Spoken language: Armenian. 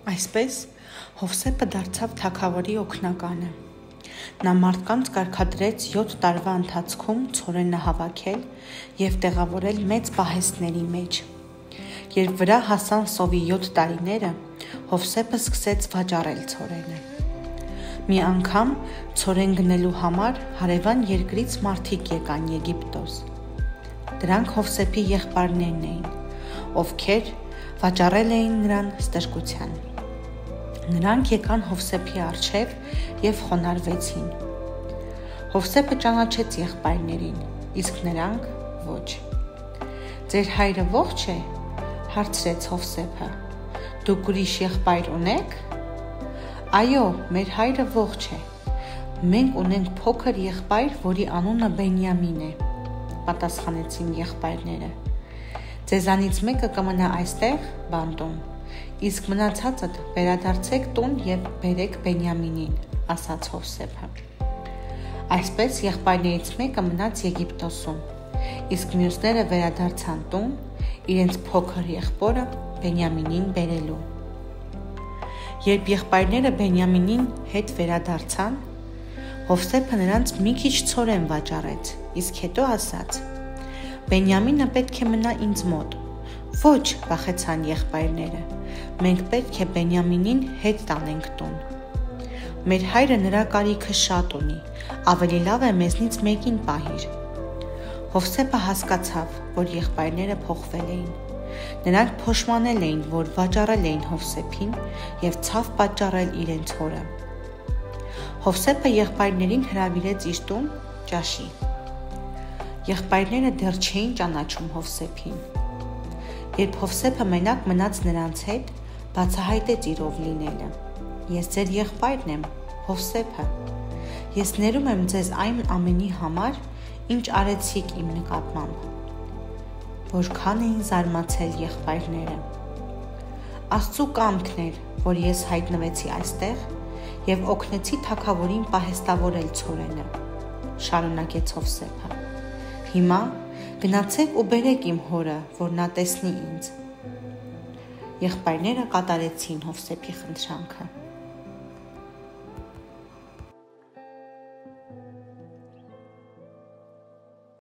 Այսպես Հովսեփը դարձավ թագավորի օգնականը։ Նա մարդկանց կարգադրեց 7 տարվա ընթացքում ցորենը հավաքել և տեղավորել մեծ պահեստների մեջ։ Երբ վրա հասան սովի 7 տարիները, Հովսեփը սկսեց վաճառել ցորենը։ Մի անգամ ցորեն գնելու համար հարևան երկրից մարդիկ եկան Եգիպտոս։ Դրանք Հովսեփի եղբայրներն էին, ովքեր վաճառել էին նրան ստրկության։ Նրանք եկան Հովսեփի առջև և խոնարհվեցին։ Հովսեփը ճանաչեց եղբայրներին, իսկ նրանք ոչ։ «Ձեր հայրը ողջ է», հարցրեց Հովսեփը։ «Դուք ուրիշ եղբայր ունեք»։ «Այո, մեր հայրը ողջ է։ Մենք ունենք փոքր եղբայր, որի անունը Բենյամին է», պատասխանեցին եղբայրները։ «Ձեզանից մեկը կմնա այստեղ բանտում, իսկ մնացածդ վերադարձեք տուն և բերեք Բենյամինին», ասաց Հովսեփը։ Այսպես եղբայրներից մեկը մնաց Եգիպտոսում, իսկ մյուսները վերադարձան տուն իրենց փոքր եղբորը Բենյամինին բերելու։ Երբ եղբայրները Բենյամինին հետ վերադարձան, Հովսեփը նրանց մի քիչ ցորեն վաճառեց, իսկ հետո ասաց. «Բենյամինը պետք է մնա ինձ մոտ»։ «Ոչ», վախեցան եղբայրները, «մենք պետք է Բենյամինին հետ տանենք տուն։ Մեր հայրը նրա կարիքը շատ ունի, ավելի լավ է մեզնից մեկին պահիր»։ Հովսեփը հասկացավ, որ եղբայրները փոխվել էին։ Նրանք փոշմանել էին, որ վաճառել էին Հովսեփին և ցավ պատճառել իրենց հորը։ Հովսեփը եղբայրներին հրավիրեց իր տուն ճաշի։ Եղբայրները դեռ չէին ճանաչում Հովսեփին։ Երբ Հովսեփը մենակ մնաց նրանց հետ, բացահայտեց իր ով լինելը։ «Ես ձեր եղբայրն եմ, Հովսեփը։ Ես ներում եմ ձեզ այն ամենի համար, ինչ արեցիք իմ նկատմամբ»։ Որքան էին զարմացել եղբայրները։ «Աստծու կամքն էր, որ ես հայտնվեցի այստեղ և օգնեցի թագավորին պահեստավորել ցորենը», շարունակեց Հովսեփը։ «Հիմա գնացեք ու բերեք իմ հորը, որ նա տեսնի ինձ»։ Եղբայրները կատարեցին Հովսեփի խնդրանքը։